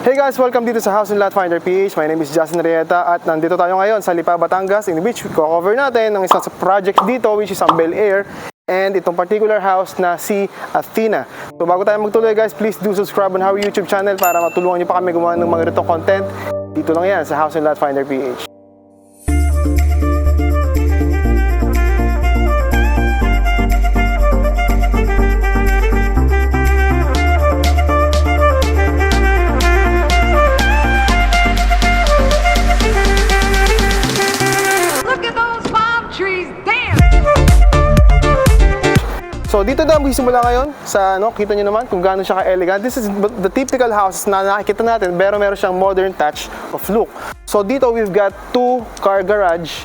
Hey guys, welcome dito sa House and Lot Finder PH. My name is Justin Rieta at nandito tayo ngayon sa Lipa, Batangas, in which co-cover natin ng isang project dito which is ang Bel Air and itong particular house na si Athena. So bago tayo magtuloy guys, please do subscribe on our YouTube channel para matulungan niyo pa kami gumawa ng mga ganitong content. Dito lang yan sa House and Lot Finder PH. So dito na magsisimula ngayon sa kita nyo naman kung gaano siya ka-elegant. This is the typical house na nakikita natin pero meron siyang modern touch of look. So dito we've got 2 car garage.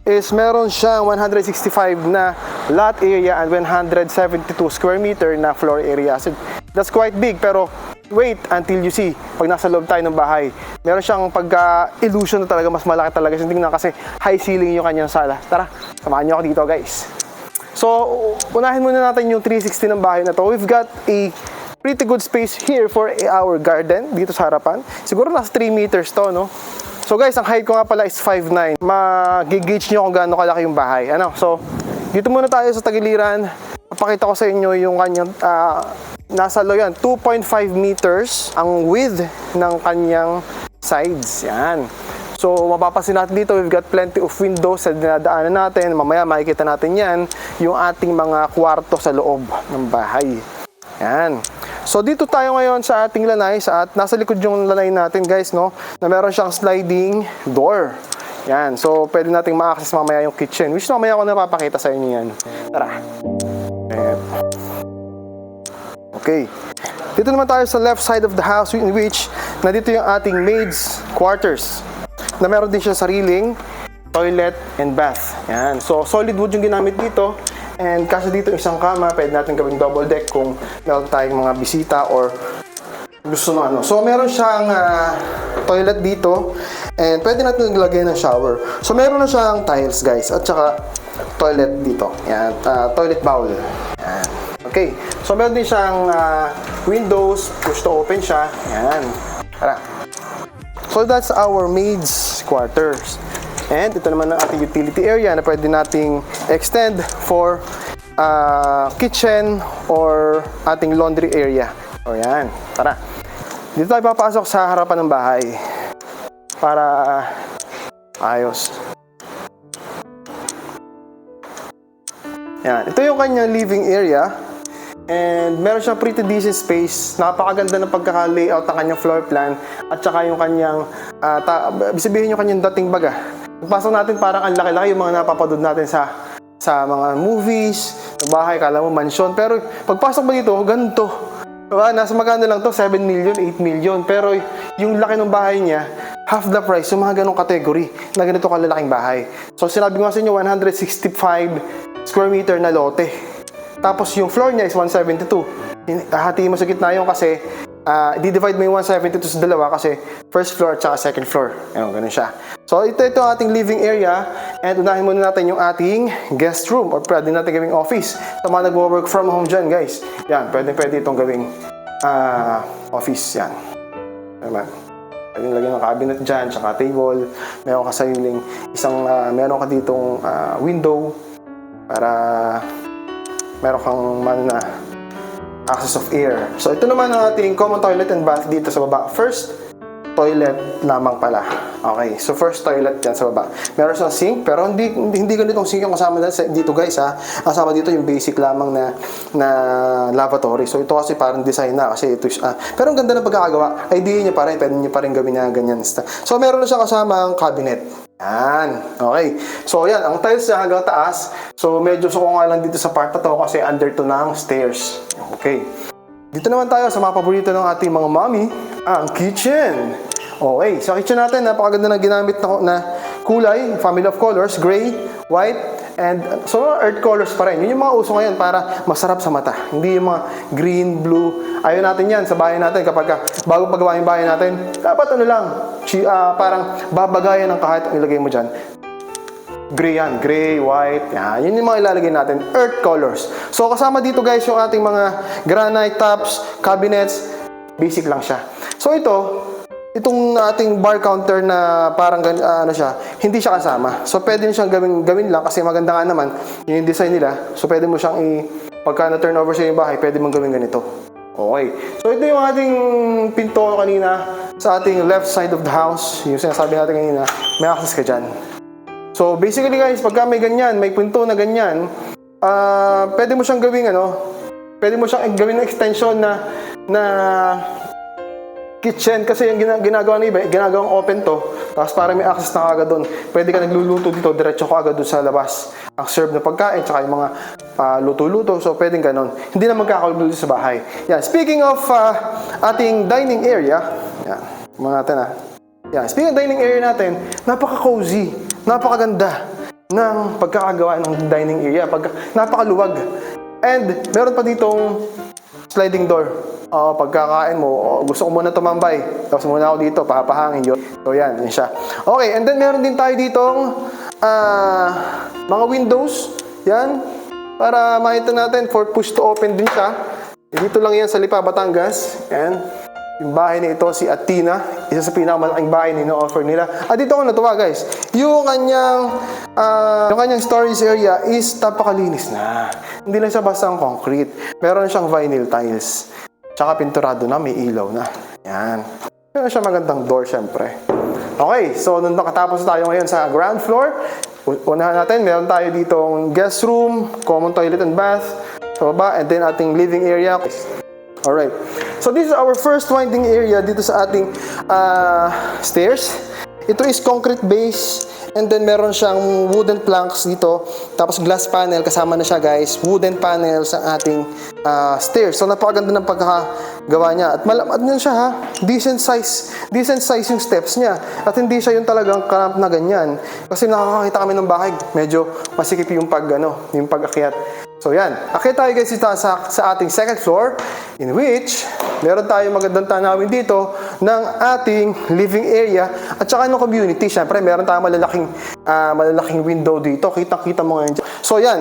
Meron siyang 165 na lot area and 172 square meter na floor area. So that's quite big pero wait until you see pag nasa loob tayo ng bahay. Meron siyang pagka-illusion na talaga mas malaki talaga. Tingnan kasi high ceiling yung kanyang sala. Tara, samahan niyo ako dito guys. So, unahin muna natin yung 360 ng bahay na to. We've got a pretty good space here for our garden dito sa harapan. Siguro nasa 3 meters to, no? So guys, ang height ko nga pala is 5'9". Mag-gauge nyo kung gaano kalaki yung bahay. So, dito muna tayo sa tagiliran. Papakita ko sa inyo yung kanyang, nasa lo yan, 2.5 meters ang width ng kanyang sides. Yan. So, mapapansin natin dito, we've got plenty of windows sa dinadaanan natin. Mamaya makikita natin yan, yung ating mga kwarto sa loob ng bahay. Yan. So, dito tayo ngayon sa ating lanay. Nasa likod yung lanay natin, guys, no? Na meron siyang sliding door. Yan. So, pwede nating ma-access mamaya yung kitchen. Which mamaya ko napapakita sa inyo yan. Tara. Okay. Dito naman tayo sa left side of the house, in which, nandito yung ating maid's quarters. Na meron din siya sariling toilet and bath. Yan. So, solid wood yung ginamit dito. And kasi dito isang kama, pwede natin gawing double deck kung meron tayong mga bisita or gusto ng ano. So, meron siyang toilet dito. And pwede natin naglagay ng shower. So, meron na siyang tiles, guys. At saka toilet dito. Yan. Toilet bowl. Yan. Okay. So, meron din siyang windows. Push to open siya. Yan. Tara. So that's our maid's quarters. And ito naman ang ating utility area na pwede nating extend for kitchen or ating laundry area. O yan, tara. Dito tayo papasok sa harapan ng bahay para ayos. Yan, ito yung kanyang living area. And meron siyang pretty decent space. Napakaganda ng pagkaka-layout ng kanyang floor plan at saka yung kanyang sabihin yung kanyang dating baga. Pagpasok natin parang ang laki-laki yung mga napapanood natin sa mga movies, sa bahay, kala mo mansion. Pero pagpasok mo dito, ganito. Diba? Nasa magkano lang to, 7 million, 8 million. Pero yung laki ng bahay niya, half the price, yung mga ganong category na ganito kalalaking bahay. So sinabi ko nga sa inyo, 165 square meter na lote. Tapos yung floor niya is 172. Hatiin mo sa gitna yung kasi di-divide mo yung 172 sa dalawa kasi first floor at saka second floor. Ayun, ganun siya. So ito ang ating living area and unahin muna natin yung ating guest room or pwede natin gawing office. Sa mga nagwo-work from home dyan guys. Yan, pwede itong gawing office. Yan. Ayan. Pwede lagyan ng cabinet dyan, tsaka table. Meron ka sariling meron ka ditong window para meron kang access of air. So, ito naman ang ating common toilet and bath dito sa baba. First, toilet lamang pala. Okay, so first toilet yan sa baba. Meron siyang sink, pero hindi ganitong sink yung kasama dito guys ha. Kasama dito yung basic lamang na lavatory. So, ito kasi parang design na kasi ito pero ang ganda ng pagkakagawa. Idea niya pa rin, pwede niya pa rin gawin na ganyan. So, meron na siya kasama ang cabinet. Yan. Okay. So, yan. Ang tiles niya hanggang taas. So, medyo suko nga lang dito sa part na to kasi under to ng stairs. Okay. Dito naman tayo sa mga paborito ng ating mga mommy, ang kitchen. Okay. Sa kitchen natin, napakaganda na ginamit na kulay, family of colors, gray, white, and so earth colors pa rin. Yun yung mga uso ngayon para masarap sa mata. Hindi yung mga green, blue. Ayaw natin yan sa bahay natin kapag bago pagawa yung bahay natin. Dapat parang babagayan ng kahit ang ilagay mo dyan. Gray yan. Gray, white. Yan. Yun yung mga ilalagay natin. Earth colors. So kasama dito guys yung ating mga granite tops, cabinets. Basic lang siya. So ito, itong ating bar counter na parang ano siya, hindi siya kasama. So pwede nyo siyang gawin lang kasi maganda nga naman yung design nila. So pwede mo siyang pagka na-turn over sa yung bahay, pwede mong gawin ganito. Okay. So ito yung ating pinto kanina sa ating left side of the house. Yung sinasabi natin kanina, may access ka dyan. So basically guys, pagka may ganyan, may pinto na ganyan, pwede mo siyang gawin pwede mo siyang gawin ng extension na kitchen kasi yung ginagawa na iba, ginagawang open to, tapos para may access na agad doon. Pwede ka nagluluto dito, diretso ko agad doon sa labas. Ang serve na pagkain, tsaka yung mga luto-luto, so pwedeng ganon. Hindi na magkakagulo sa bahay. Yan, speaking of ating dining area, yan, mga natin yan, speaking of dining area natin, napaka-cozy, napakaganda ng pagkakagawa ng dining area, napakaluwag. And meron pa ditong sliding door. Pagkakain mo, gusto ko muna tumambay. Tapos muna ako dito, papahangin yun. So yan siya. Okay, and then meron din tayo ditong mga windows. Yan. Para makita natin, for push to open din siya. Dito lang yan sa Lipa, Batangas. Yan. Yung bahay na ito, si Atina. Isa sa pinakamalaking bahay na ino-offer nila. Dito ako natuwa guys. Yung kanyang storage area is napakalinis na. Hindi lang siya basta ang concrete. Meron siyang vinyl tiles. Tsaka pinturado na, may ilaw na. Yan. Meron siya magandang door, syempre. Okay, so nung nakatapos tayo ngayon sa ground floor, unahan natin, meron tayo ditong guest room, common toilet and bath, sa baba, and then ating living area. Alright. So this is our first winding area dito sa ating stairs. Ito is concrete base. And then meron siyang wooden planks dito. Tapos glass panel, kasama na siya guys. Wooden panel sa ating stairs. So napakaganda ng pagkakagawa niya. At yan siya ha. Decent size. Decent size yung steps niya. At hindi siya yung talagang cramp na ganyan. Kasi nakakakita kami ng bahay. Medyo masikip yung yung pag-akyat. So yan. Akyat tayo guys dito sa ating second floor. In which, meron tayong magandang tanawin dito ng ating living area. At saka ng community. Siyempre, meron tayong malalaking window dito. Kitang-kita mo ngayon dyan. So yan.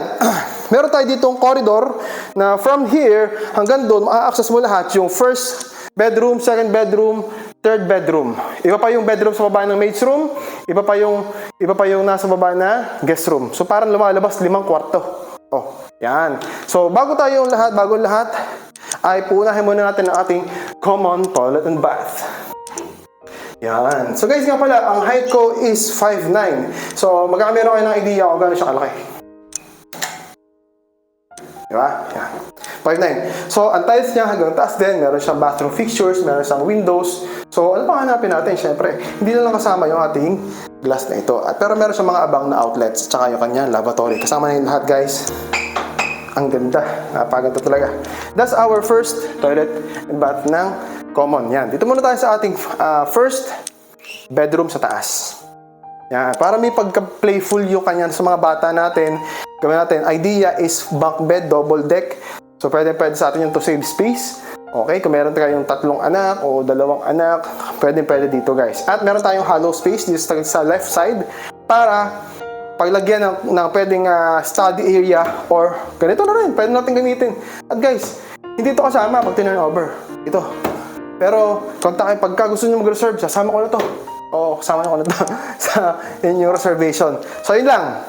Meron tayo ditong corridor na from here hanggang doon, ma-access mo lahat yung first bedroom, second bedroom, third bedroom. Iba pa yung bedroom sa baba ng maid's room, iba pa yung nasa baba na guest room. So parang lumalabas 5 kwarto. Yan. So bago lahat, ay puunahin muna natin ang ating common toilet and bath. Yan. So guys nga pala, ang height ko is 5'9". So magkakameron kayo ng idea kung gano'n siya kalaki. Diba? Yan. 5'9". So ang tiles niya hanggang taas din, meron siyang bathroom fixtures, meron siyang windows. So ano pang hanapin natin? Siyempre, hindi na lang kasama yung ating glass na ito. Pero meron siyang mga abang na outlets, tsaka yung kanyang lavatory. Kasama na yung lahat guys. Ang ganda. Napaganda talaga. That's our first toilet and bath ng common. Yan. Dito muna tayo sa ating first bedroom sa taas. Yan. Para may pagka-playful yung kanya sa mga bata natin, gawin natin, idea is bunk bed, double deck. So, pwede sa atin yung to save space. Okay, kung meron tayong 3 anak o 2 anak, pwede dito guys. At meron tayong hollow space dito sa left side para paglagyan ng pwedeng study area or ganito na rin, pwede natin gamitin. At guys, hindi ito kasama pag tinurn over. Ito. Pero, pagka gusto nyo mag-reserve, sasama ko na to. Kasama ko na to sa inyong reservation. So, yun lang.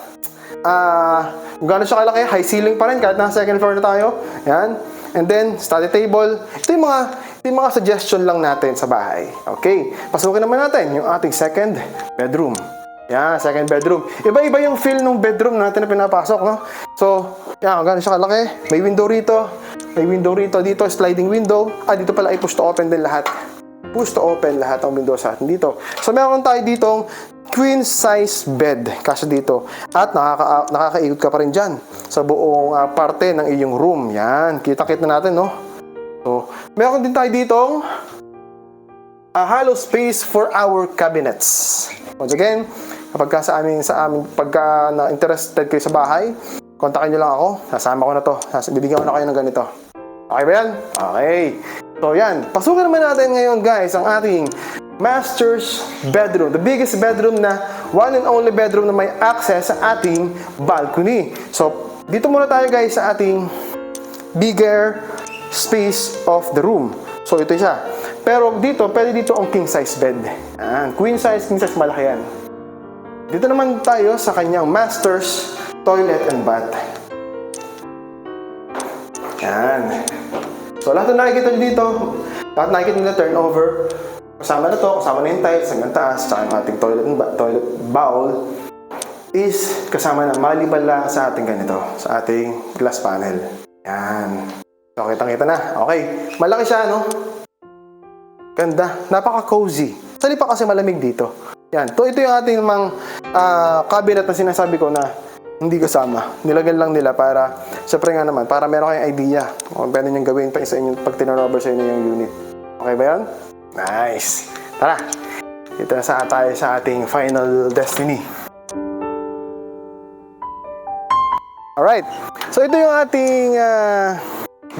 Kung gano'n siya kalaki, high ceiling pa rin kahit nasa second floor na tayo. Yan. And then, study table. Ito yung mga suggestion lang natin sa bahay. Okay. Pasukin naman natin yung ating second bedroom. Yan, second bedroom. Iba-iba yung feel ng bedroom natin na pinapasok, no? So, yan, kung gano'n siya kalaki. May window rito. May window rito. Dito, sliding window. Dito pala ay push to open din lahat. Push to open lahat ng windows sa atin dito. So, meron tayo ditong queen size bed kasi dito. At nakakaikot ka pa rin dyan sa buong parte ng iyong room. Yan, kita-kita natin, no? So, meron din tayo ditong hollow space for our cabinets. Once again, kapag pagka na-interested kayo sa bahay, kontakin nyo lang ako. Sasama ko na to. Bibigyan ko na kayo ng ganito. Okay ba yan? Okay. So yan. Pasukin naman natin ngayon guys ang ating master's bedroom. The biggest bedroom na one and only bedroom na may access sa ating balcony. So dito muna tayo guys sa ating bigger space of the room. So ito siya. Pero dito, pwede dito ang king size bed. Yan. Queen size, king size, malaki yan. Dito naman tayo sa kanyang master's toilet and bath. Yan. So, lahat na nakikita nyo dito, lahat nakikita nyo na turnover, kasama na to, kasama na yung tiles, hanggang taas, tsaka yung ating toilet bowl, is kasama na maliban lang sa ating ganito, sa ating glass panel. Yan. So, kitang-kita na. Okay. Malaki siya, no? Ganda. Napaka-cozy. Sa lipa kasi malamig dito. Yan. Ito yung ating mga cabinet na sinasabi ko na hindi kasama. Nilagyan lang nila para, syempre nga naman, para meron kayong idea kung pwede nyo gawin pa sa inyo pag tinorover sa inyo yung unit. Okay ba yan? Nice! Tara! Dito na tayo sa ating final destiny. Alright. So ito yung ating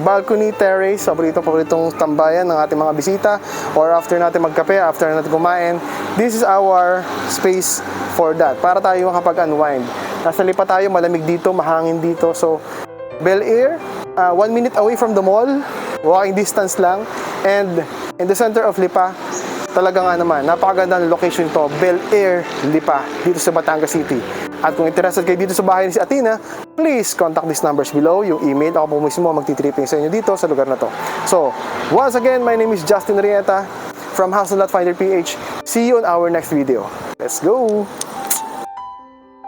balcony terrace. Paboritong tambayan ng ating mga bisita. Or after natin magkape, after natin kumain. This is our space for that. Para tayo makapag-unwind. Nasa lipa tayo, malamig dito, mahangin dito. So, Bel Air, 1 minute away from the mall. Walking distance lang. And in the center of Lipa, talaga nga naman, napakagandang location to, Bel Air, Lipa, dito sa Batangas City. At kung interested kayo dito sa bahay ni si Athena, please contact these numbers below, yung email. Ako po mismo magtitripping sa inyo dito sa lugar na to. So, once again, my name is Justin Rieta from House and Lot Finder PH. See you on our next video. Let's go!